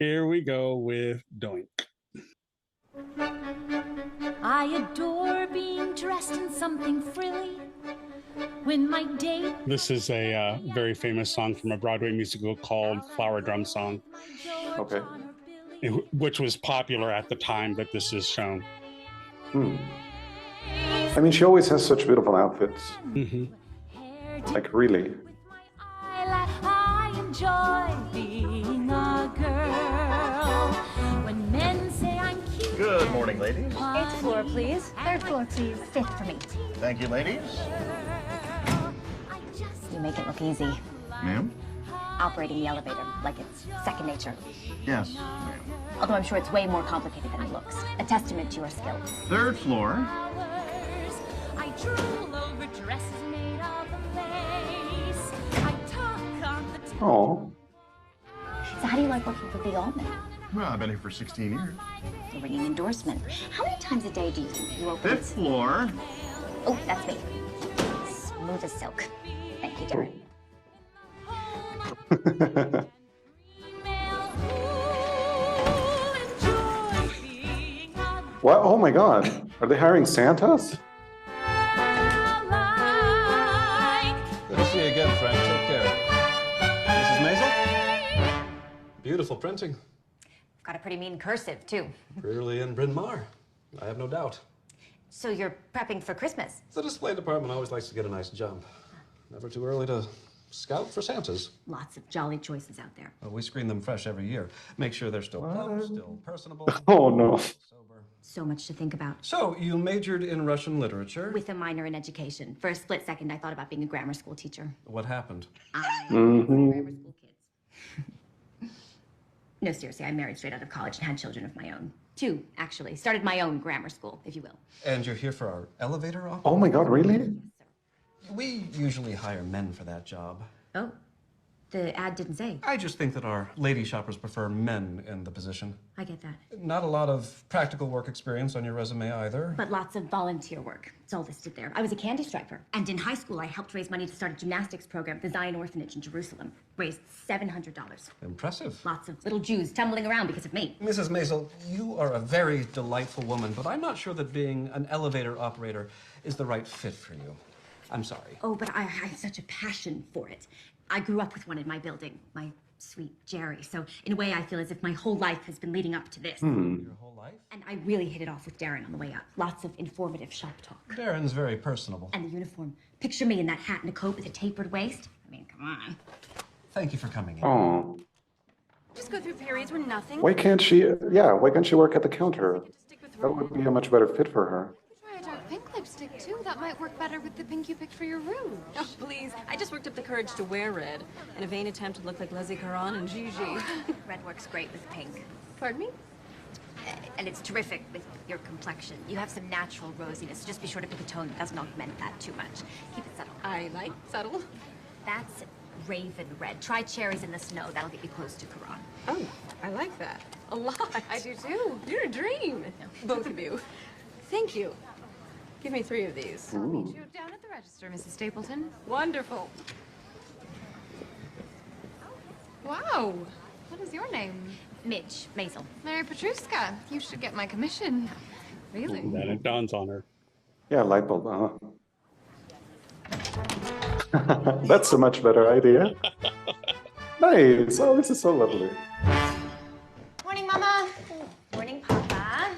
Here we go with Doink. I adore being dressed in something frilly. When my date. This is a very famous song from a Broadway musical called Flower Drum Song, Okay. which was popular at the time that this is shown. I mean, she always has such beautiful outfits. Mm-hmm. Like, really. I enjoy being a girl. When men say I'm cute. Good morning, ladies. 8th floor, please. 3rd floor, please. 5th for me. Thank you, ladies. You make it look easy. Ma'am? Operating the elevator like it's second nature. Yes, ma'am. Although I'm sure it's way more complicated than it looks. A testament to your skill. 3rd floor. I drool over dresses made of lace. I talk on the Oh. So how do you like working for Big Altman? Well, I've been here for 16 years. A ringing endorsement. How many times a day do you think you open? 5th floor. Oh, that's me. Smooth as silk. Thank you, Darren. What? Oh my God. Are they hiring Santas? Good to see you again, Frank. Take care. Mrs. Maisel? Beautiful printing. Got a pretty mean cursive, too. Purely in Bryn Mawr. I have no doubt. So you're prepping for Christmas? The display department always likes to get a nice jump. Never too early to scout for Santas. Lots of jolly choices out there. Well, we screen them fresh every year. Make sure they're still plump, still personable. Oh no. Sober. So much to think about. So, you majored in Russian literature. With a minor in education. For a split second, I thought about being a grammar school teacher. What happened? Grammar school kids. No, seriously, I married straight out of college and had children of my own. 2, actually. Started my own grammar school, if you will. And you're here for our elevator opera? Oh my God, really? Yes, sir. We usually hire men for that job. Oh, the ad didn't say. I just think that our lady shoppers prefer men in the position. I get that. Not a lot of practical work experience on your resume either. But lots of volunteer work. It's all listed there. I was a candy striper. And in high school, I helped raise money to start a gymnastics program at the Zion Orphanage in Jerusalem. Raised $700. Impressive. Lots of little Jews tumbling around because of me. Mrs. Maisel, you are a very delightful woman, but I'm not sure that being an elevator operator is the right fit for you. I'm sorry. Oh, but I have such a passion for it. I grew up with one in my building, my sweet Jerry. So in a way, I feel as if my whole life has been leading up to this. Your whole life? And I really hit it off with Darren on the way up. Lots of informative shop talk. Darren's very personable. And the uniform. Picture me in that hat and a coat with a tapered waist. I mean, come on. Thank you for coming in. Oh. Just go through periods where nothing. Why can't she work at the counter? That would be a much better fit for her. Try a dark pink lipstick too. That might work better with the pink you picked for your rouge. Oh, please. I just worked up the courage to wear red in a vain attempt to look like Leslie Caron and Gigi. Red works great with pink. Pardon me? And it's terrific with your complexion. You have some natural rosiness. Just be sure to pick a tone that doesn't augment that too much. Keep it subtle. I like subtle. That's raven red. Try cherries in the snow. That'll get you close to Caron. Oh, I like that. A lot. I do too. You're a dream. Both of you. Thank you. Give me 3 of these. I'll meet you down at the register, Mrs. Stapleton. Wonderful. Wow. What is your name? Midge Maisel. Mary Petruska. You should get my commission. Really? Then it dawns on her. Yeah, light bulb. That's a much better idea. Nice. Oh, this is so lovely. Morning, Mama. Morning, Papa.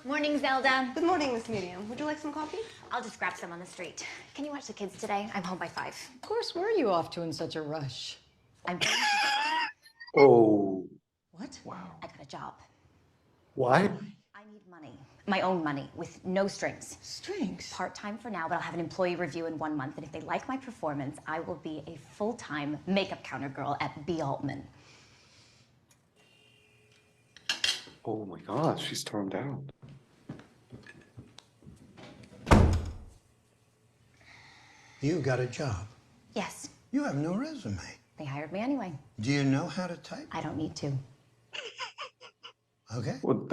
Morning, Zelda. Good morning, Miss Miriam. Would you like some coffee? I'll just grab some on the street. Can you watch the kids today? I'm home by 5. Of course, where are you off to in such a rush? I'm going Oh. What? Wow. I got a job. Why? I need money. My own money, with no strings. Strings? Part-time for now, but I'll have an employee review in 1 month, and if they like my performance, I will be a full-time makeup counter girl at B. Altman. Oh my God, she stormed out. You got a job. Yes, You have no resume. they hired me anyway. Do you know how to type? I don't need to. Okay. Well,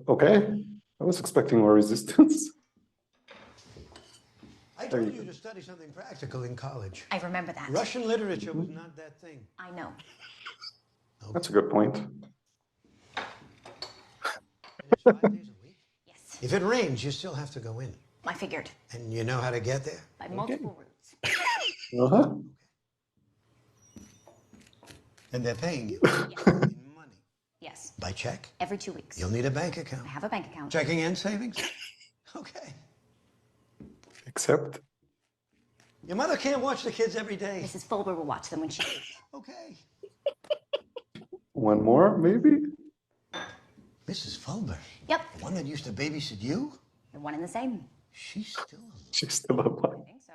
okay. I was expecting more resistance. I told you to study something practical in college. I remember that. Russian literature was not that thing. I know. That's a good point. Yes, If it rains, you still have to go in. I figured. And you know how to get there? By multiple routes. Uh-huh. And they're paying you Yes. in money. Yes. By check? Every 2 weeks. You'll need a bank account. I have a bank account. Checking and savings? Okay. Except, Your mother can't watch the kids every day. Mrs. Fulber will watch them when she eats. Okay. one more, maybe? Mrs. Fulber? Yep. The one that used to babysit you? The one and the same. She's still alive. She's still alive. I think so.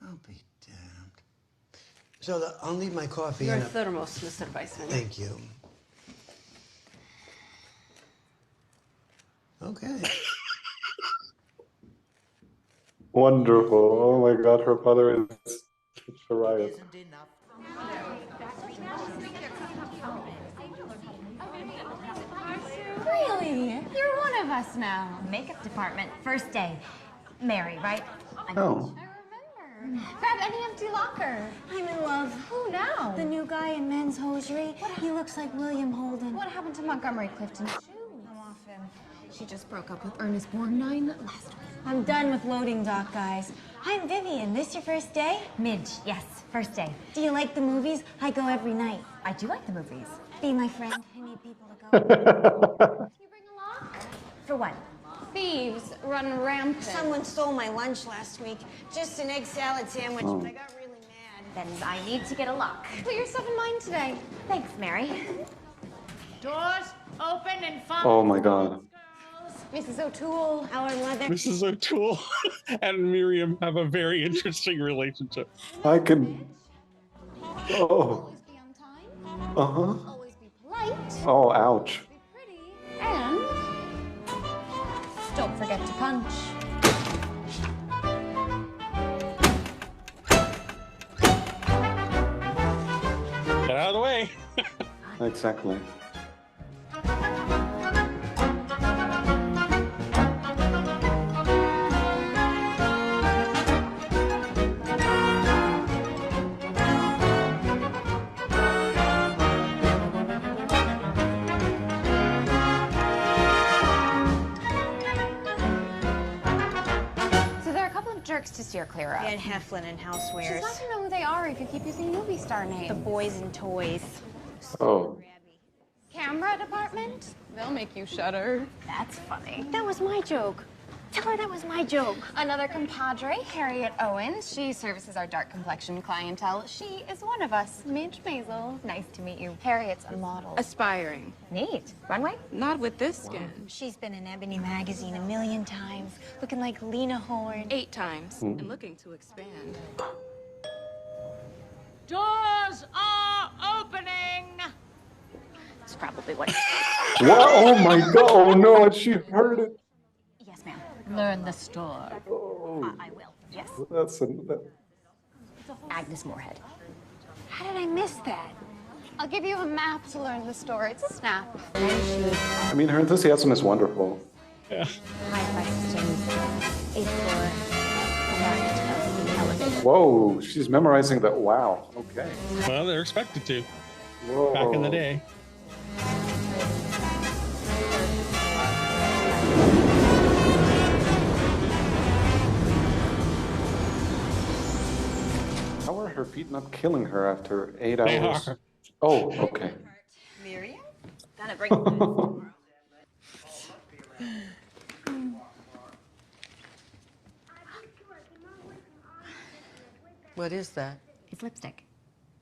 I'll be damned. So I'll need my coffee Your and a... thermos, Mr. Bison. Thank you. Okay. Wonderful. Oh my God, her father is Shariah. Really? You're one of us now. Makeup department, first day. Mary, right? Oh. Grab any empty locker. I'm in love. Who now? The new guy in men's hosiery. He looks like William Holden. What happened to Montgomery Clifton? I'm off him. She just broke up with Ernest Borgnine last week. I'm done with loading dock, guys. I'm Vivian. This your first day? Midge, yes, first day. Do you like the movies? I go every night. I do like the movies. Be my friend. I need people to go. You bring a lock? For what? Thieves run rampant. Someone stole my lunch last week. Just an egg salad sandwich, but I got really mad. Then I need to get a lock. Put your stuff in mine today. Thanks, Mary. Doors open and fun. Oh my God. Mrs. O'Toole, our mother. Mrs. O'Toole and Miriam have a very interesting relationship. I can. Oh. Always be on time. Uh-huh. Always be polite. Oh, ouch. Be pretty. And don't forget to punch. Get out of the way. Exactly. So there are a couple of jerks to steer clear of. Van Heflin and She's Housewares. not gonna know who they are if you keep using movie star names. The boys and toys. Oh. Camera department? They'll make you shudder. That's funny. That was my joke. Tell her that was my joke. Another compadre, Harriet Owens. She services our dark complexion clientele. She is one of us, Midge Maisel. Nice to meet you. Harriet's a model. Aspiring. Neat. Runway? Not with this skin. She's been in Ebony magazine 1,000,000 times, looking like Lena Horne. 8 times. And looking to expand. Doors are opening. That's probably what. What? Oh my God. Oh no, she heard it. Yes, ma'am. Learn the store. Oh, I will. Yes. that. Agnes Moorehead. How did I miss that? I'll give you a map to learn the store. It's a snap. I mean, her enthusiasm is wonderful. High five systems. 8th floor. Marked elevator. Whoa, she's memorizing that. Wow. Okay. Well, they're expected to. Whoa. Back in the day. How are her feet not killing her after 8 They hours? are. Oh, okay. Miriam? Gotta bring it tomorrow. What is that? It's lipstick.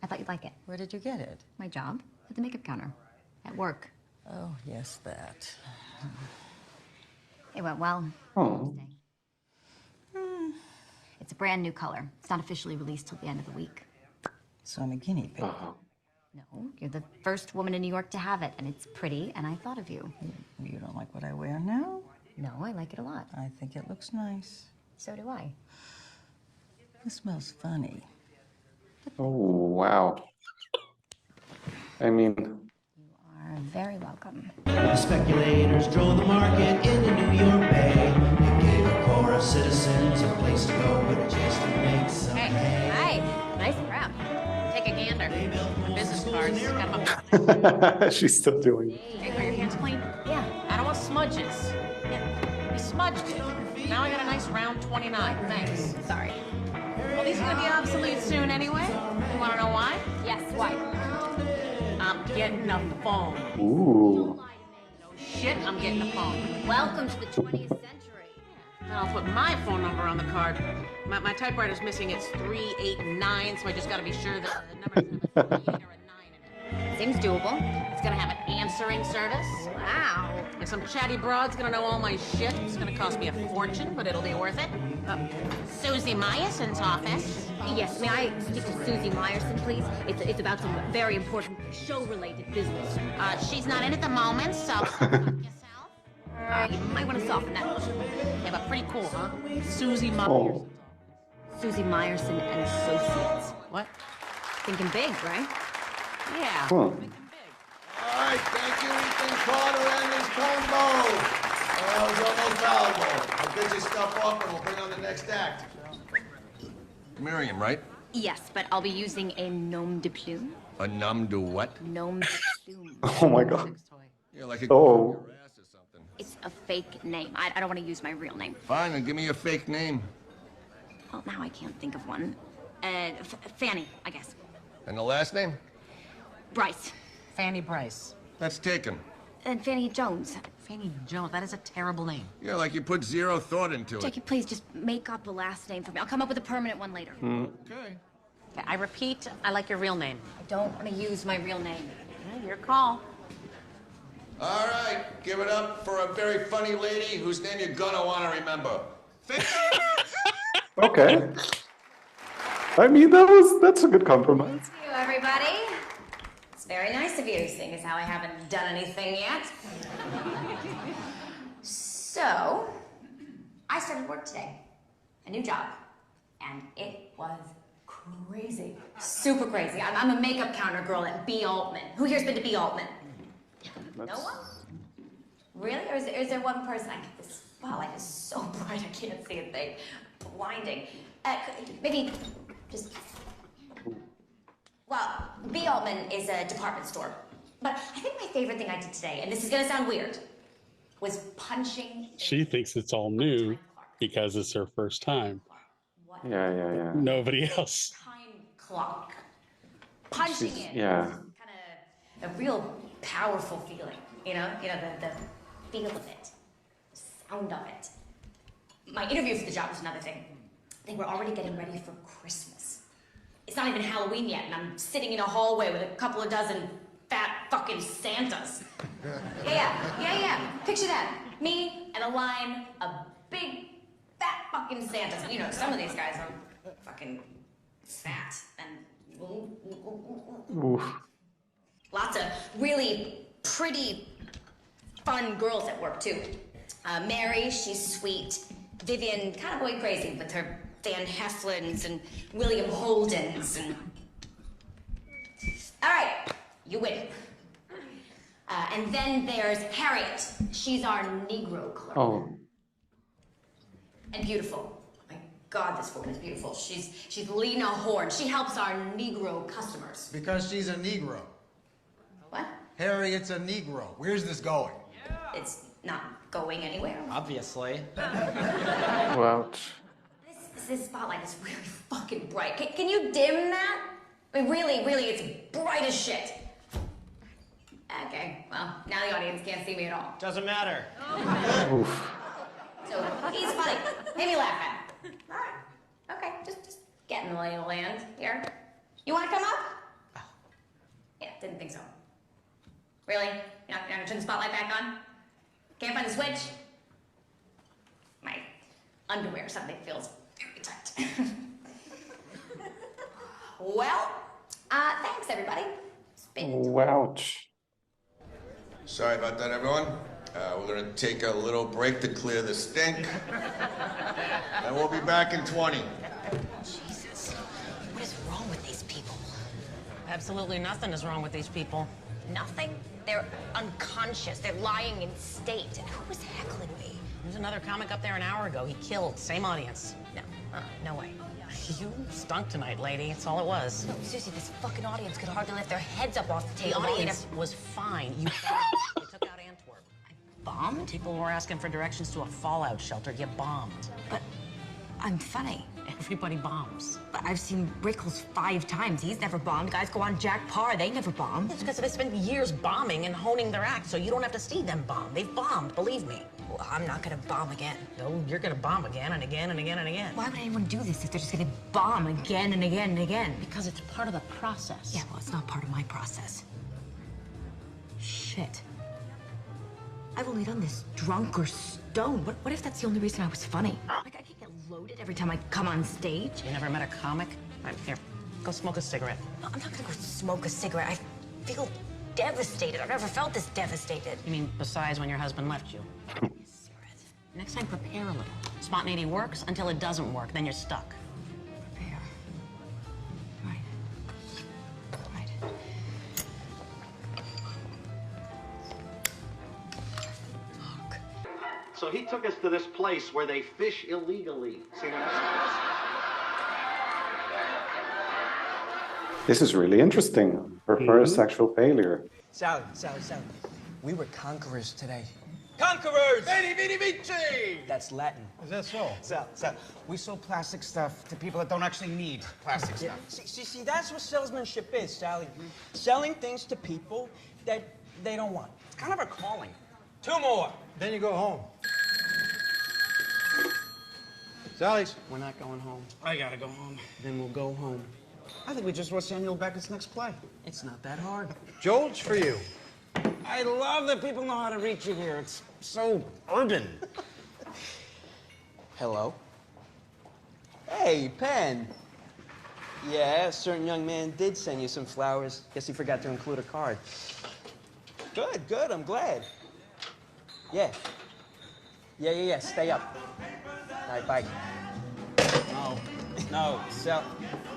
I thought you'd like it. Where did you get it? My job at the makeup counter. At work. Oh, yes, that. It went well. Oh. It's a brand new color. It's not officially released till the end of the week. So I'm a guinea pig. No, you're the first woman in New York to have it, and it's pretty, and I thought of you. You don't like what I wear now? No, I like it a lot. I think it looks nice. So do I. It smells funny. Oh, wow. I mean, You are very welcome. The speculators drove the market in the New York Bay and gave a core of citizens a place to go with a chance to make some hay. Hi. Nice crowd. Take a gander. Business cards. Got 'em up. She's still doing it. Hey, are your hands clean? Yeah. I don't want smudges. Yeah. We smudged it. Now I got a nice round 29. Thanks. Sorry. Well, these are gonna be obsolete soon anyway. You wanna know why? Yes, why? I'm getting a phone. Ooh. No shit, I'm getting a phone. Welcome to the 20th century. I'll put my phone number on the card. My typewriter's missing its 3, 8, and 9, so I just gotta be sure that the numbers have a 3, 8, or a 9 in it. Seems doable. It's gonna have an answering service. Wow. And some chatty broad's gonna know all my shit. It's gonna cost me a fortune, but it'll be worth it. Susie Meyerson's office. Yes, may I speak to Susie Meyerson, please? It's about some very important show-related business. She's not in at the moment, so You might want to soften that. yeah, but pretty cool, huh? Susie Meyerson. Oh. Susie Meyerson and Associates. What? Thinking big, right? Yeah. Huh. All right, thank you, Ethan Carter and his combo. That was almost valuable. I'll get your stuff off and we'll bring on the next act. Miriam, right? Yes, but I'll be using a nom de plume. A num do what? Nom de plume. Oh my god. Yeah, like a Oh. It's a fake name. I don't want to use my real name. Fine, then give me a fake name. Well, now I can't think of one. Fanny, I guess. And the last name? Bryce. Fanny Bryce. That's taken. And Fanny Jones. Fanny Jones, that is a terrible name. Yeah, like you put zero thought into it. Jackie, please just make up a last name for me. I'll come up with a permanent one later. Okay. Okay, I repeat, I like your real name. I don't want to use my real name. Yeah, your call. All right, give it up for a very funny lady whose name you're gonna want to remember. Okay. I mean, that's a good compromise. Thank you, everybody. It's very nice of you, seeing as how I haven't done anything yet. So, I started work today. A new job. And it was crazy. Super crazy. I'm a makeup counter girl at B. Altman. Who here's been to B. Altman? No one? Really? Or is there one person? This spotlight is so bright I can't see a thing. Blinding. Maybe just... Well, B. Altman is a department store. But I think my favorite thing I did today, and this is gonna sound weird, was punching... She thinks it's all new because it's her first time. Yeah. Nobody else. Time clock. Punching it. Yeah. Kind of a real powerful feeling, you know the feel of it, the sound of it. My interview for the job was another thing. They were already getting ready for Christmas. It's not even Halloween yet, and I'm sitting in a hallway with a couple of dozen fat fucking Santas. Yeah. Picture that. Me and a line of big fat fucking Santas. You know, some of these guys are fucking fat and Oof. lots of really pretty, fun girls at work too. Mary, she's sweet. Vivian, kind of boy crazy with her Van Heflins and William Holdens and... All right, you win. And then there's Harriet. She's our Negro clerk. Oh. And beautiful. My God, this woman is beautiful. She's Lena Horne. She helps our Negro customers. Because she's a Negro. What? Harriet's a Negro. Where's this going? It's not going anywhere. Obviously. Well. This spotlight is really fucking bright. Can you dim that? I mean, really, it's bright as shit. Okay, well, now the audience can't see me at all. Doesn't matter. Oof. So, he's funny. Maybe laugh at him. All right. Okay, just get in the lay of the land here. You want to come up? Yeah, didn't think so. Really? You're not gonna turn the spotlight back on? Can't find the switch? My underwear or something feels very tight. Well, thanks everybody. It's been Ouch. Sorry about that, everyone. We're gonna take a little break to clear the stink. And we'll be back in 20. Jesus. What is wrong with these people? Absolutely nothing is wrong with these people. nothing. They're unconscious. They're lying in state. Who was heckling me? There's another comic up there an hour ago. He killed. Same audience. No, No way. You stunk tonight, lady. That's all it was. No, Susie, this fucking audience could hardly lift their heads up off the The table. audience was fine. You bombed. You took out Antwerp. Bombed? People were asking for directions to a fallout shelter. You bombed. But I'm funny. Everybody bombs. But I've seen Rickles 5 times. He's never bombed. Guys go on Jack Parr. They never bomb. It's because they spent years bombing and honing their act, so you don't have to see them bomb. They've bombed, believe me. Well, I'm not gonna bomb again. No, you're gonna bomb again and again and again and again. Why would anyone do this if they're just gonna bomb again and again and again? Because it's part of the process. Yeah, well, it's not part of my process. Shit. I've only done this drunk or stoned. What if that's the only reason I was funny? Like, I could get loaded every time I come on stage. You never met a comic? Right, here, go smoke a cigarette. No, I'm not gonna go smoke a cigarette. I feel devastated. I've never felt this devastated. You mean besides when your husband left you? Next time, prepare a little. Spontaneity works until it doesn't work, then you're stuck. Prepare. Right. Right. So he took us to this place where they fish illegally. See what This is really interesting. Her first sexual failure. Sally. We were conquerors today. Conquerors! Veni, vidi, vici! That's Latin. Is that so? Sal, we sold plastic stuff to people that don't actually need plastic stuff. See, that's what salesmanship is, Sally. Selling things to people that they don't want. It's kind of a calling. 2 more. Then you go home. Sally's. We're not going home. I gotta go home. Then we'll go home. I think we just wrote Samuel Beckett's next play. It's not that hard. Joel's for you. I love that people know how to reach you here. It's so urban. Hello? Hey, Pen. Yeah, a certain young man did send you some flowers. Guess he forgot to include a card. Good, I'm glad. Yeah. Stay up. All right, bye. No, Sal.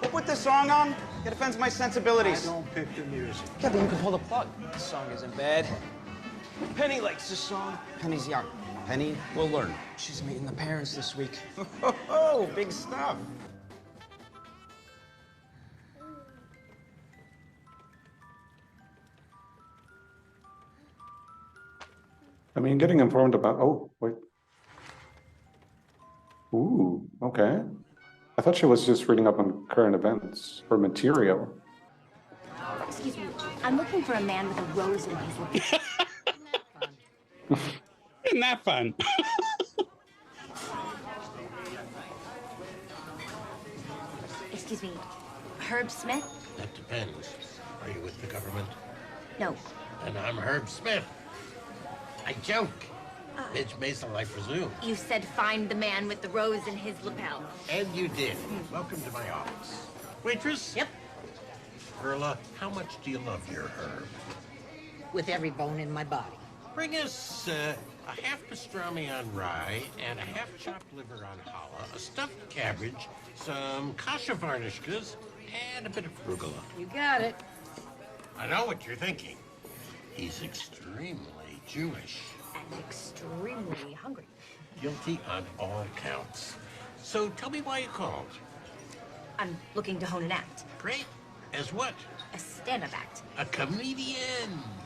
Who put this song on? It offends my sensibilities. I don't pick the music. Yeah, but you can pull the plug. This song isn't bad. Penny likes this song. Penny's young. Penny will learn. She's meeting the parents this week. Oh, big stuff. I mean, getting informed about. Oh, wait. Ooh, okay. I thought she was just reading up on current events or material. Excuse me, I'm looking for a man with a rose in his lips. Isn't that fun? Excuse me, Herb Smith? That depends. Are you with the government? No. And I'm Herb Smith. I joke. Midge Maisel, I presume. You said find the man with the rose in his lapel. And you did. Welcome to my office. Waitress? Yep. Perla, how much do you love your herb? With every bone in my body. Bring us a half pastrami on rye and a half chopped liver on challah, a stuffed cabbage, some kasha varnishkas, and a bit of arugula. You got it. I know what you're thinking. He's extremely Jewish. And extremely hungry. Guilty on all counts. So tell me why you called. I'm looking to hone an act. Great. As what? A stand-up act. A comedian.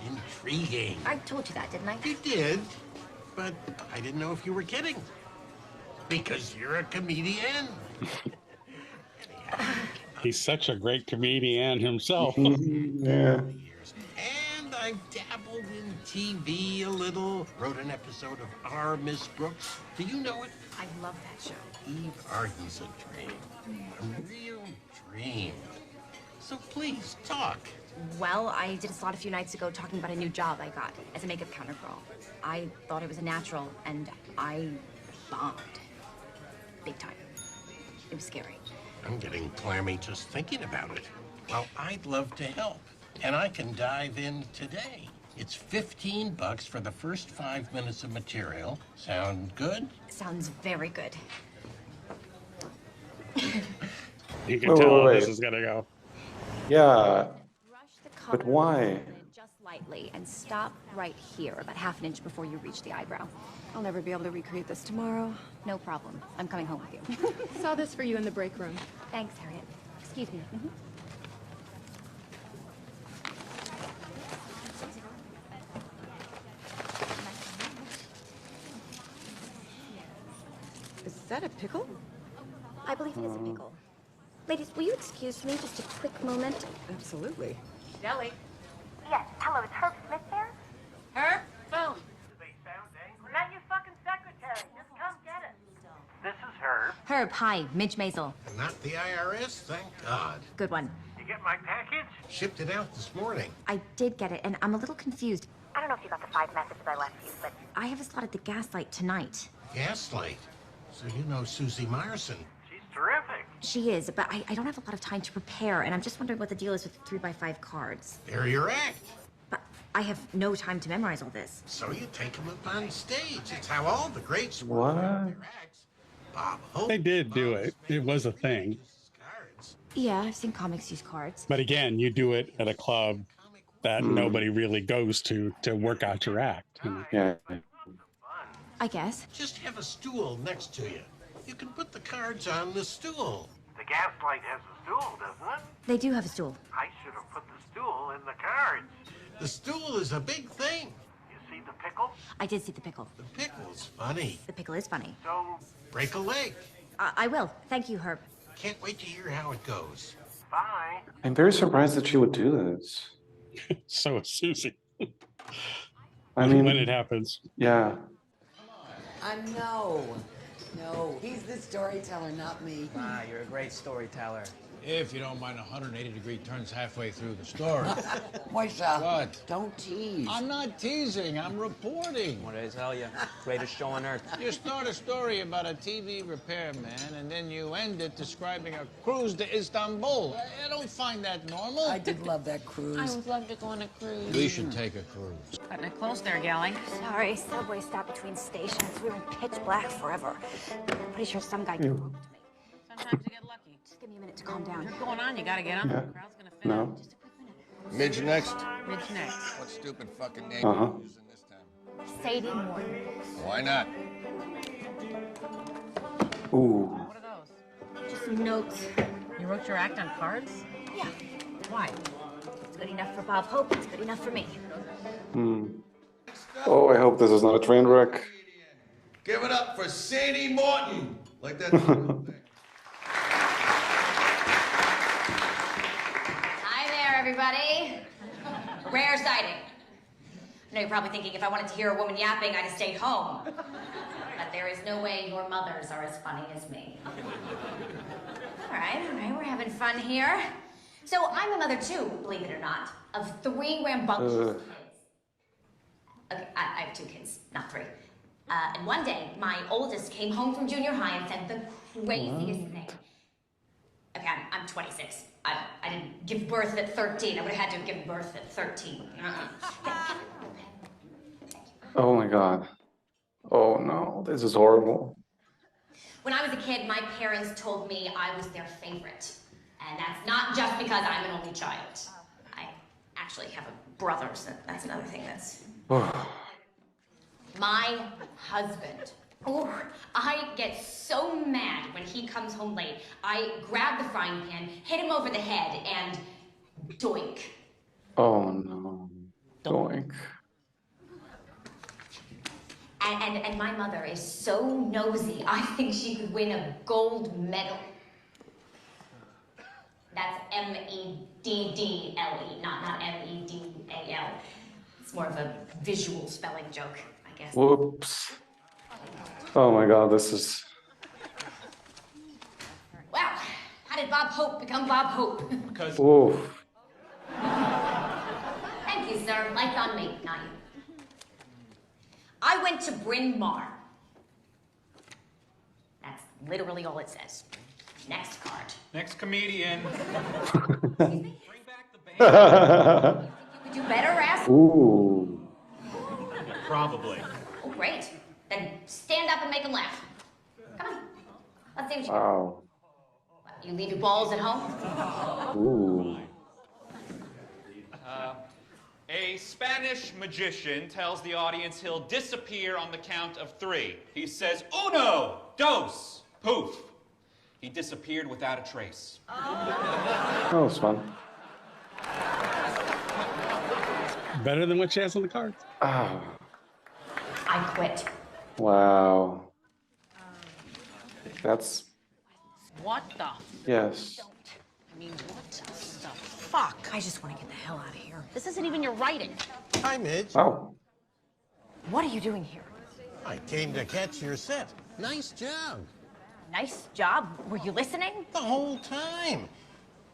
Intriguing. I told you that, didn't I? You did, but I didn't know if you were kidding. Because you're a comedian. He's such a great comedian himself. Yeah. And I've dabbled in TV a little. Wrote an episode of Our Miss Brooks. Do you know it? I love that show. Eve Arden's a dream. A real dream. So please, talk. Well, I did a slot a few nights ago talking about a new job I got as a makeup counter girl. I thought it was a natural, and I bombed. Big time. It was scary. I'm getting clammy just thinking about it. Well, I'd love to help. And I can dive in today. It's $15 for the first 5 minutes of material. Sound good? Sounds very good. You can tell how this is gonna go. Yeah. But why? Just like Slightly, and stop right here, about half an inch before you reach the eyebrow. I'll never be able to recreate this tomorrow. No problem. I'm coming home with you. Saw this for you in the break room. Thanks, Harriet. Excuse me. Is that a pickle? I believe it is a pickle. Ladies, will you excuse me just a quick moment? Absolutely. Jelly. Yes, hello, is Herb Smith there? Herb? Phone. I'm not your fucking secretary. Just come get it. This is Herb. Herb, hi, Midge Maisel. Not the IRS, thank God. Good one. You get my package? Shipped it out this morning. I did get it, and I'm a little confused. I don't know if you got the 5 messages I left you, but I have a slot at the Gaslight tonight. Gaslight. So you know Susie Myerson. She's terrific. She is, but I don't have a lot of time to prepare, and I'm just wondering what the deal is with the 3x5 cards. They're your act. But I have no time to memorize all this. So you take them up on stage. It's how all the greats What? Bob Hope. They did do it. It was a thing. Yeah, I've seen comics use cards. But again, you do it at a club that nobody really goes to work out your act. You know? Yeah. I guess. Just have a stool next to you. You can put the cards on the stool. The Gaslight has a stool, doesn't it? They do have a stool. I should have put the stool in the cards. The stool is a big thing. You see the pickle? I did see the pickle. The pickle's funny. The pickle is funny. So, Break a leg. I will. Thank you, Herb. Can't wait to hear how it goes. bye. I'm very surprised that she would do this. So is Susie. I mean, when it happens. Yeah. No, he's the storyteller, not me. Ah, you're a great storyteller. If you don't mind 180-degree turns halfway through the story. Moisha, What? don't tease. I'm not teasing, I'm reporting. What did I tell you? Greatest show on earth. You start a story about a TV repairman, and then you end it describing a cruise to Istanbul. I don't find that normal. I did love that cruise. I would love to go on a cruise. We should take a cruise. Cutting it close there, Gally. Sorry, subway stopped between stations. We were in pitch black forever. I'm pretty sure some guy roped me. Sometimes you get lucky. Just give me a minute to calm down. You're going on, you gotta get on. Yeah. The crowd's gonna fit. No. Just a quick minute. Midge next. Midge next. What stupid fucking name Uh-huh. are you using this time? Sadie Morton. Why not? Ooh. What are those? Just some notes. You wrote your act on cards? Yeah. Why? It's good enough for Bob Hope. It's good enough for me. Oh, I hope this is not a train wreck. Give it up for Sadie Morton. Like that. Hi there, everybody. Rare sighting. I know you're probably thinking if I wanted to hear a woman yapping, I'd have stayed home. But there is no way your mothers are as funny as me. All right, we're having fun here. So I'm a mother too, believe it or not, of 3 rambunctious kids. Okay, I have 2 kids, not 3. And one day, my oldest came home from junior high and said the craziest thing. Okay, I'm 26. I didn't give birth at 13. I would have had to have given birth at 13. Oh my God. Oh no, this is horrible. When I was a kid, my parents told me I was their favorite. And that's not just because I'm an only child. I actually have a brother, so that's another thing that's... My husband. Oh, I get so mad when he comes home late. I grab the frying pan, hit him over the head, and doink. Oh no. Doink. And my mother is so nosy, I think she could win a gold medal. That's M-E-D-D-L-E, not M-E-D-A-L. It's more of a visual spelling joke, I guess. Whoops. Oh my God, this is... Wow, how did Bob Hope become Bob Hope? Because... Oof. Thank you, sir. Lights on me, not you. I went to Bryn Mawr. That's literally all it says. Next card. Next comedian. Bring back the band. You could do better, Ras? Ooh. Probably. Oh, great. Then stand up and make them laugh. Come on. Let's see what you Wow. You leave your balls at home? Ooh. A Spanish magician tells the audience he'll disappear on the count of 3. He says, uno, dos, poof. He disappeared without a trace. That was fun. Better than what she has on the cards. Ah, I quit. wow. That's, What the? yes. I mean, what the fuck? I just want to get the hell out of here. This isn't even your writing. Hi, Midge. Oh. What are you doing here? I came to catch your set. Nice job. Nice job. Were you listening? The whole time.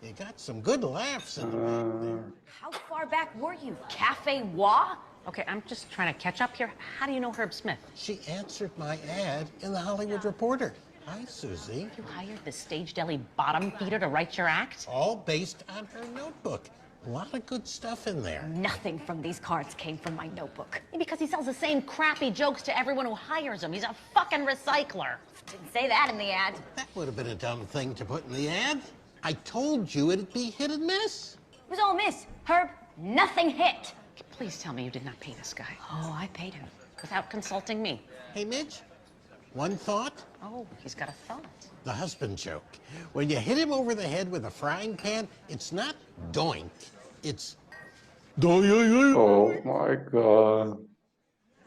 You got some good laughs in the back there. How far back were you? Cafe Wa? Okay, I'm just trying to catch up here. How do you know Herb Smith? She answered my ad in the Hollywood Reporter. Hi, Susie. You hired the stage deli bottom feeder to write your act? All based on her notebook. A lot of good stuff in there. Nothing from these cards came from my notebook. Because he sells the same crappy jokes to everyone who hires him. He's a fucking recycler. Didn't say that in the ad. That would have been a dumb thing to put in the ad. I told you it'd be hit and miss. It was all miss. Herb, nothing hit. Please tell me you did not pay this guy. Oh, I paid him. Without consulting me. Hey, Midge, one thought? Oh, he's got a thought. The husband joke. When you hit him over the head with a frying pan, it's not doink, it's doink. Oh my god.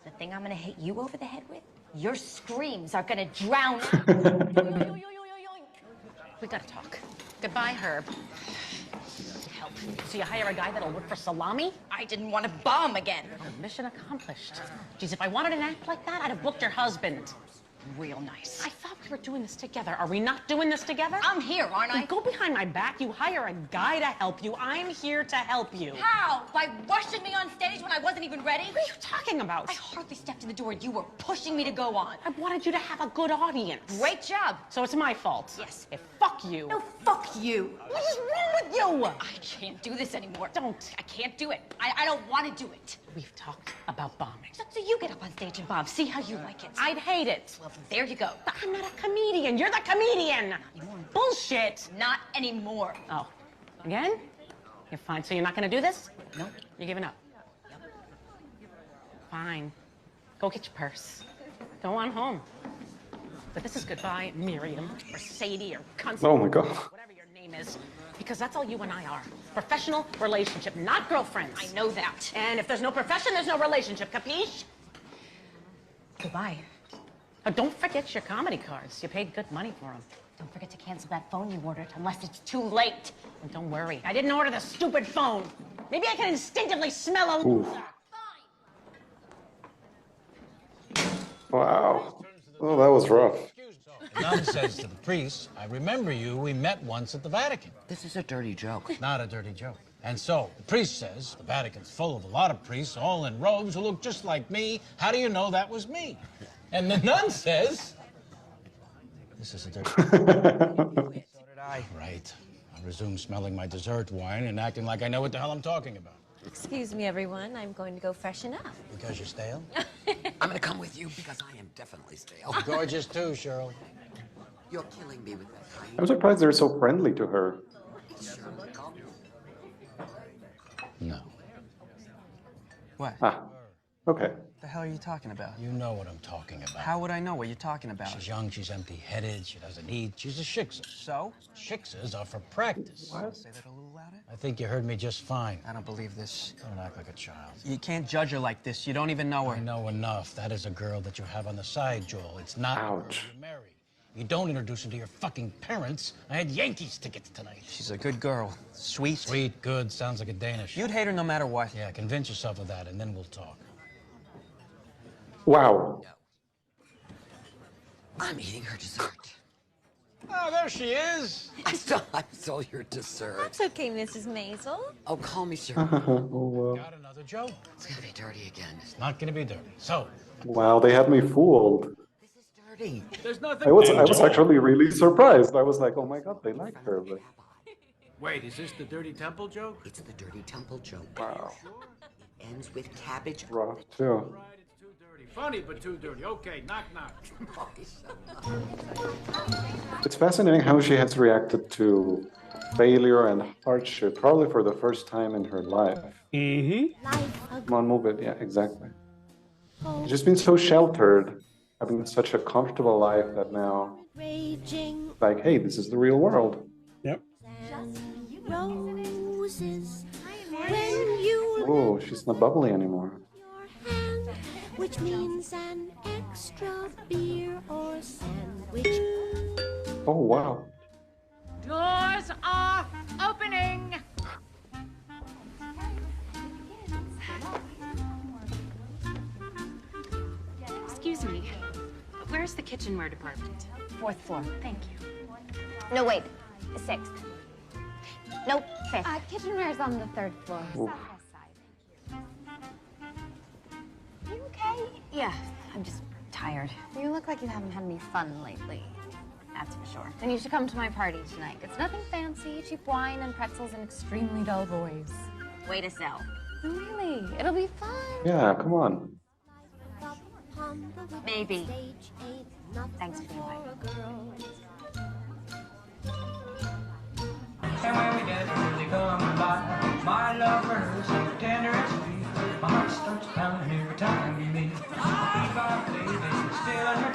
The thing I'm gonna hit you over the head with? Your screams are gonna drown. We gotta talk. Goodbye, Herb. Help. So you hire a guy that'll work for salami? I didn't want to bomb again. Oh, mission accomplished. Geez, if I wanted an act like that, I'd have booked your husband. Real nice. I thought we were doing this together. Are we not doing this together? I'm here, aren't I? You go behind my back. You hire a guy to help you. I'm here to help you. How? By rushing me on stage when I wasn't even ready? What are you talking about? I hardly stepped in the door and you were pushing me to go on. I wanted you to have a good audience. Great job. So it's my fault. Yes. Hey, fuck you. No, fuck you. What is wrong with you? I can't do this anymore. Don't. I can't do it. I don't want to do it. We've talked about bombing. So you get up on stage and bomb. See how you like it. I'd hate it. Well, there you go. But I'm not a comedian. You're the comedian. Not anymore. Bullshit. Not anymore. Oh, again? You're fine. So you're not going to do this? No. You're giving up? Yep. Fine. Go get your purse. Go on home. But this is goodbye, Miriam, or Sadie, or Constance. Oh my god. Whatever your name is. Because that's all you and I are. Professional relationship, not girlfriends. I know that. And if there's no profession, there's no relationship. Capiche? Goodbye. Oh, don't forget your comedy cards. You paid good money for them. Don't forget to cancel that phone you ordered unless it's too late. And don't worry. I didn't order the stupid phone. Maybe I can instinctively smell a loser. Wow. Oh, that was rough. The nun says to the priest, I remember you, we met once at the Vatican. This is a dirty joke. Not a dirty joke. And so the priest says, the Vatican's full of a lot of priests, all in robes who look just like me. How do you know that was me? And the nun says, this is a dirty joke. So did I. Right. I resume smelling my dessert wine and acting like I know what the hell I'm talking about. Excuse me, everyone. I'm going to go freshen up. Because you're stale? I'm gonna come with you because I am definitely stale. Gorgeous too, Cheryl. You're killing me with that kind. I'm surprised they're so friendly to her. No. What? Ah. Okay. What the hell are you talking about? You know what I'm talking about. How would I know what you're talking about? She's young, she's empty-headed, she doesn't eat, she's a shiksa. So? Shiksas are for practice. What? Say that a little louder? I think you heard me just fine. I don't believe this. Don't act like a child. You can't judge her like this. You don't even know her. I know enough. That is a girl that you have on the side, Joel. It's not a girl you marry. You don't introduce her to your fucking parents. I had Yankees tickets tonight. She's a good girl. Sweet. Sweet, good, sounds like a Danish. You'd hate her no matter what. Yeah, convince yourself of that, and then we'll talk. Wow. I'm eating her dessert. Oh, there she is. I stole your dessert. That's okay, Mrs. Maisel. Oh, call me sir. Got another joke. It's gonna be dirty again. It's not gonna be dirty. So. Wow, they had me fooled. Dirty. There's nothing. I was actually really surprised. I was like, oh my god, they like her. But... Wait, is this the dirty temple joke? It's the dirty temple joke. Wow. It ends with cabbage. Rough too. It's too dirty. Funny, but too dirty. Okay, knock, knock. It's fascinating how she has reacted to failure and hardship, probably for the first time in her life. Mm-hmm. Come on, move it. Yeah, exactly. She's just been so sheltered, having such a comfortable life that now, like, hey, this is the real world. Yep. Roses. When you Oh, she's not bubbly anymore. which means an extra beer or sandwich. Oh, wow. Doors are opening. Excuse me. Where's the kitchenware department? 4th floor. Thank you. No, wait. 6th. Nope, 5th. Kitchenware's on the 3rd floor. Oof. You okay? Yeah, I'm just tired. You look like you haven't had any fun lately. That's for sure. Then you should come to my party tonight. It's nothing fancy, cheap wine and pretzels and extremely dull boys. Way to sell. No, really, it'll be fun. Yeah, come on. Maybe. Thanks for the invite. And when we get really coming by, my love her so tender and sweet. My heart starts pounding every time we meet. Still in her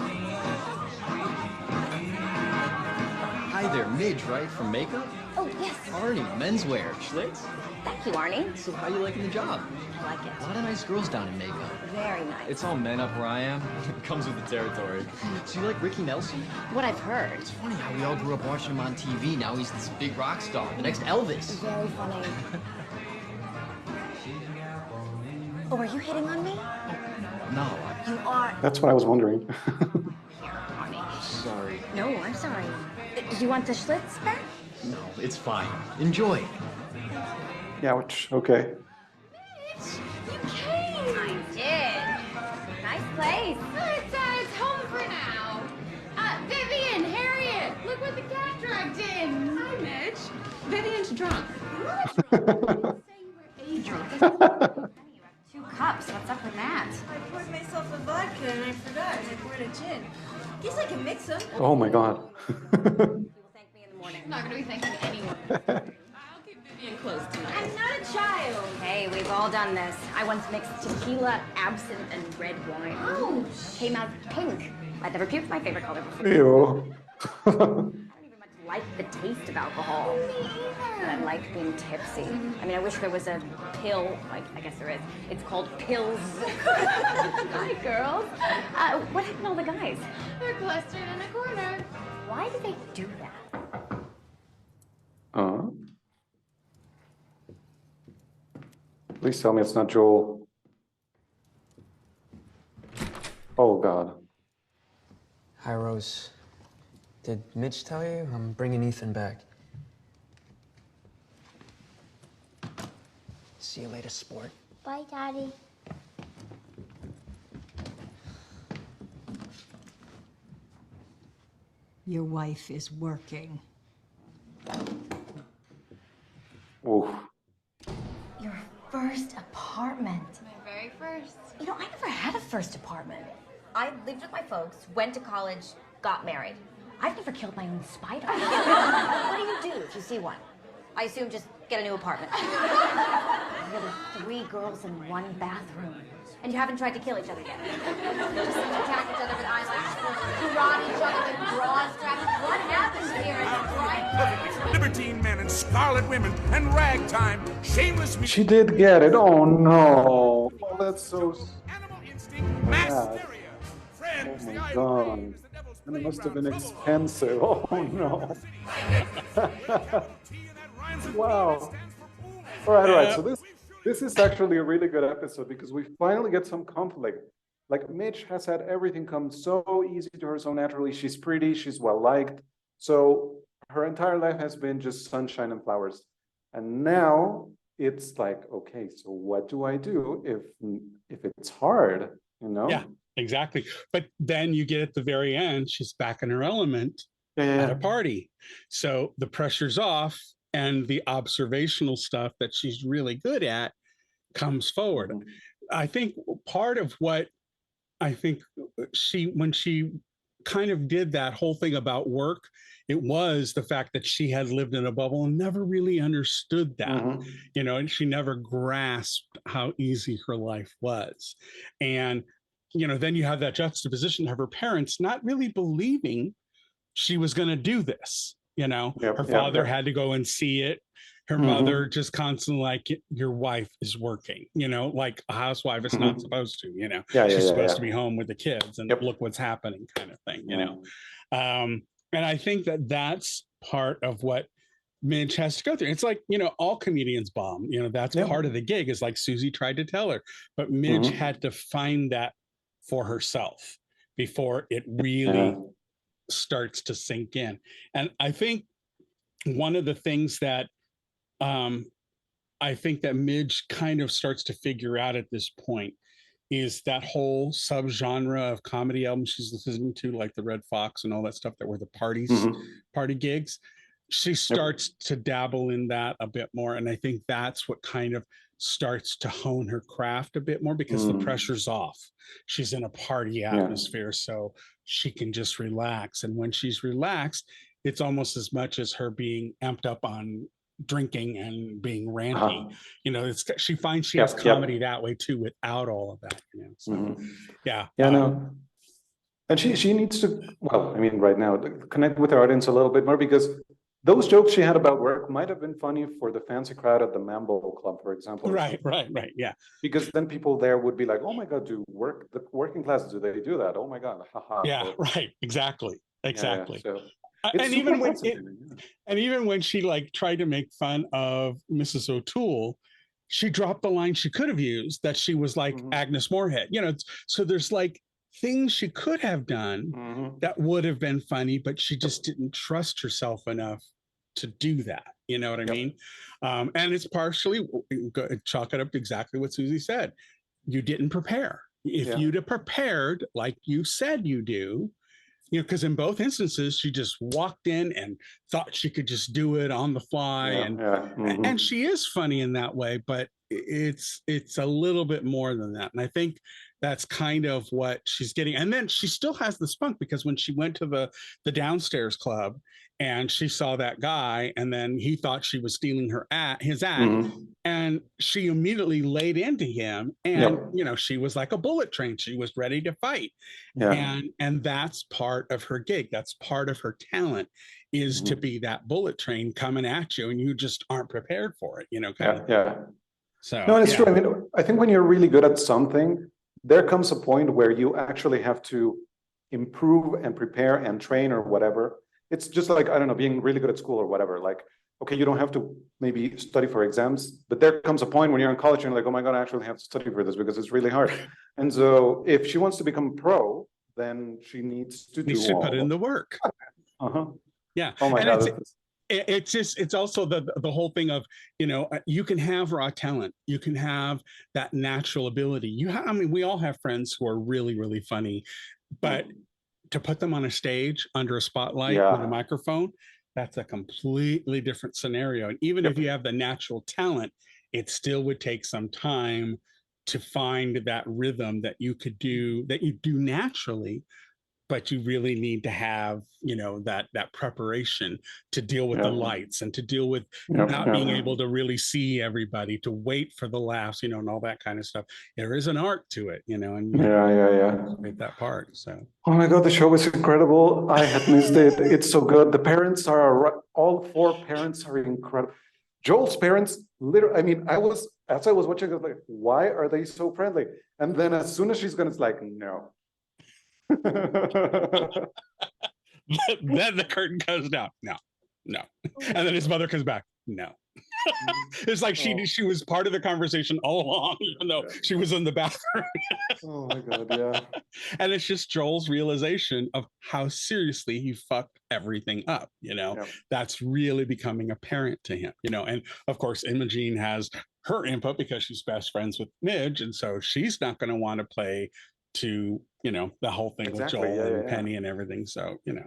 Hi there, Midge, right? From makeup? Oh, yes. Arnie, menswear, Schlitz. Thank you, Arnie. So how you liking the job? I like it. A lot of nice girls down in makeup. Very nice. It's all men up where I am. It comes with the territory. So you like Ricky Nelson? What I've heard. It's funny how we all grew up watching him on TV. Now he's this big rock star, the next Elvis. Very funny. Oh, are you hitting on me? No, You are. That's what I was wondering. sorry. No, I'm sorry. Do you want the Schlitz back? No, it's fine. Enjoy. Yeah, which, okay. I did. Nice place. It's home for now. Vivian, Harriet, look what the cat dragged in. Hi, Mitch. Vivian's drunk. Two cups. What's up with that? I poured myself a vodka and I forgot. I poured a gin. Guess I can mix them. Oh my God. I'm not going to be thanking anyone. I'll keep Vivian close tonight. I'm not a child. Hey, we've all done this. I once mixed tequila, absinthe, and red wine. Oh. Came out pink. I'd never puked my favorite color before. Ew. I don't even much like the taste of alcohol. And I like being tipsy. I mean, I wish there was a pill. Like, I guess there is. It's called pills. Hi, girls. What happened to all the guys? They're clustered in a corner. Why do they do that? Please tell me it's not Joel. Oh God. Hi, Rose. Did Mitch tell you? I'm bringing Ethan back. See you later, sport. Bye, Daddy. Your wife is working. Oof. Your first apartment. My very first. You know, I never had a first apartment. I lived with my folks, went to college, got married. I've never killed my own spider. What do you do if you see one? I assume just get a new apartment. Really, 3 girls in 1 bathroom. And you haven't tried to kill each other yet. Just attack each other with eyelashes, karate each other with bra straps. What happens here? It's right. Libertine men and scarlet women and ragtime, shameless music. She did get it. Oh no. Oh, that's so Mass sad. hysteria. Oh my God. And it must have been expensive. Oh no. Wow. All right. So this is actually a really good episode because we finally get some conflict. Like Midge has had everything come so easy to her so naturally. She's pretty, she's well liked. So her entire life has been just sunshine and flowers. And now it's like, okay, so what do I do if it's hard, you know? Yeah, exactly. But then you get at the very end, she's back in her element at a party. So the pressure's off and the observational stuff that she's really good at comes forward. I think part of what I think when she kind of did that whole thing about work, it was the fact that she had lived in a bubble and never really understood that, you know, and she never grasped how easy her life was. And, you know, then you have that juxtaposition of her parents not really believing she was going to do this. You know, her father had to go and see it. Her mother just constantly like, your wife is working, you know, like a housewife is not supposed to, you know, she's supposed to be home with the kids and look what's happening kind of thing, you know. And I think that that's part of what Midge has to go through. It's like, you know, all comedians bomb, you know, that's part of the gig, is like Susie tried to tell her, but Midge had to find that for herself before it really starts to sink in. And I think one of the things that I think that Midge kind of starts to figure out at this point is that whole subgenre of comedy albums she's listening to, like the Red Fox and all that stuff that were the party gigs. She starts to dabble in that a bit more. And I think that's what kind of starts to hone her craft a bit more, because the pressure's off. She's in a party atmosphere, so she can just relax. And when she's relaxed, it's almost as much as her being amped up on drinking and being ranty. You know, it's, she finds she has comedy that way too, without all of that, you know. So no. And she needs to, well, I mean, right now, connect with her audience a little bit more, because those jokes she had about work might have been funny for the fancy crowd at the Mambo Club, for example. Right, yeah. Because then people there would be like, oh my God, the working class, do they do that? Oh my God, haha. Yeah, right, exactly. So and even when she like tried to make fun of Mrs. O'Toole, she dropped the line she could have used, that she was like Agnes Moorehead, you know. So there's like things she could have done that would have been funny, but she just didn't trust herself enough to do that. You know what I mean? And it's partially, chalk it up to exactly what Susie said. You didn't prepare. If you'd have prepared like you said you do, you know, because in both instances, she just walked in and thought she could just do it on the fly. And she is funny in that way, but it's a little bit more than that. And I think that's kind of what she's getting. And then she still has the spunk, because when she went to the downstairs club and she saw that guy, and then he thought she was stealing his act, and she immediately laid into him, and you know, she was like a bullet train. She was ready to fight. And that's part of her gig. That's part of her talent, is to be that bullet train coming at you, and you just aren't prepared for it, you know. So no, it's true. I mean, I think when you're really good at something, there comes a point where you actually have to improve and prepare and train or whatever. It's just like, I don't know, being really good at school or whatever. Like, okay, you don't have to maybe study for exams, but there comes a point when you're in college and you're like, oh my God, I actually have to study for this because it's really hard. And so if she wants to become pro, then she needs to put in the work. Yeah. Oh my God. It's also the whole thing of, you know, you can have raw talent, you can have that natural ability. I mean, we all have friends who are really, really funny, but to put them on a stage under a spotlight with a microphone, that's a completely different scenario. And even if you have the natural talent, it still would take some time to find that rhythm that you could do, that you do naturally, but you really need to have, you know, that preparation to deal with the lights and to deal with not being able to really see everybody, to wait for the laughs, you know, and all that kind of stuff. There is an art to it, you know, and make that part. So, oh my God, the show is incredible. I had missed it. It's so good. The parents are, all four parents are incredible. Joel's parents, literally, I mean, as I was watching, I was like, why are they so friendly? And then as soon as she's gonna, it's like, no. Then the curtain goes down. No. And then his mother comes back. No. It's like she was part of the conversation all along, even though she was in the bathroom. Oh my God, yeah. And it's just Joel's realization of how seriously he fucked everything up, you know. That's really becoming apparent to him, you know. And of course, Imogene has her input because she's best friends with Midge, and so she's not going to want to play to, you know, the whole thing with Joel and Penny and everything. So, you know.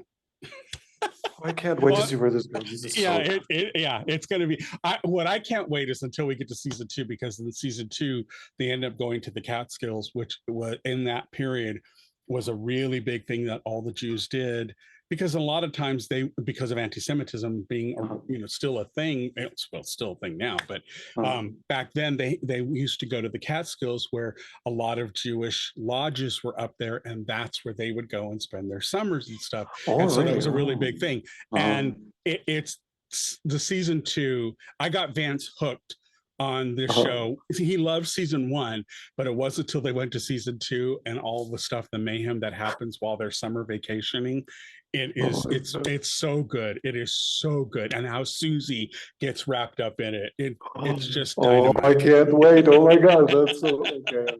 I can't wait to see where this goes. This is it's going to be. What I can't wait is until we get to season 2, because in season 2 they end up going to the Catskills, which was in that period was a really big thing that all the Jews did, because a lot of times because of anti-Semitism being still a thing. It's still a thing now, but back then they used to go to the Catskills, where a lot of Jewish lodges were up there, and that's where they would go and spend their summers and stuff. And so that was a really big thing. And it's the season 2. I got Vance hooked on this show. He loved season 1, but it wasn't until they went to season 2 and all the stuff, the mayhem that happens while they're summer vacationing. It's so good. It is so good. And how Susie gets wrapped up in it. It's just dynamite. I can't wait. Oh my God, that's so okay.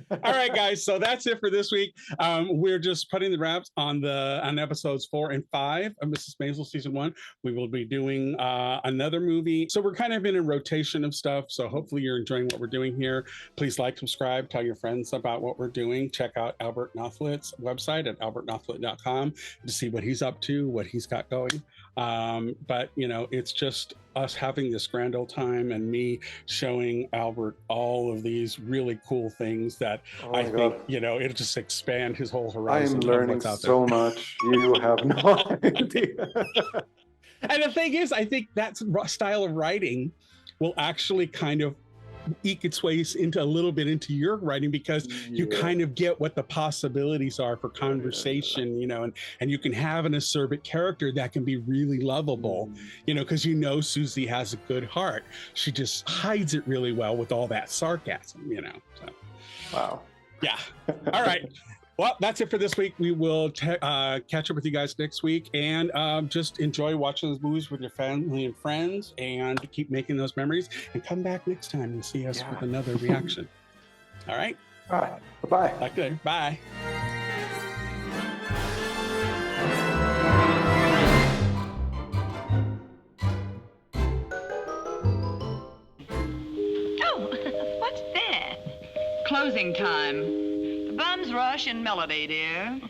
All right, guys. So that's it for this week. We're just putting the wraps on episodes 4 and 5 of Mrs. Maisel season 1. We will be doing another movie. So we're kind of in a rotation of stuff. So hopefully you're enjoying what we're doing here. Please like, subscribe, tell your friends about what we're doing. Check out Albert Nothlitt's website at albertnothlitt.com to see what he's up to, what he's got going. But it's just us having this grand old time, and me showing Albert all of these really cool things that I think, it'll just expand his whole horizon. I'm learning so much. You have no idea. And the thing is, I think that style of writing will actually kind of eke its ways into a little bit into your writing, because you kind of get what the possibilities are for conversation, and you can have an acerbic character that can be really lovable, because Susie has a good heart. She just hides it really well with all that sarcasm, So. Wow. Yeah. All right. Well, that's it for this week. We will catch up with you guys next week, and just enjoy watching those movies with your family and friends, and keep making those memories, and come back next time and see us with another reaction. All right. All right. Bye-bye. Talk to you later. Bye. Oh, what's that? Closing time. Bum's Rush and Melody, dear.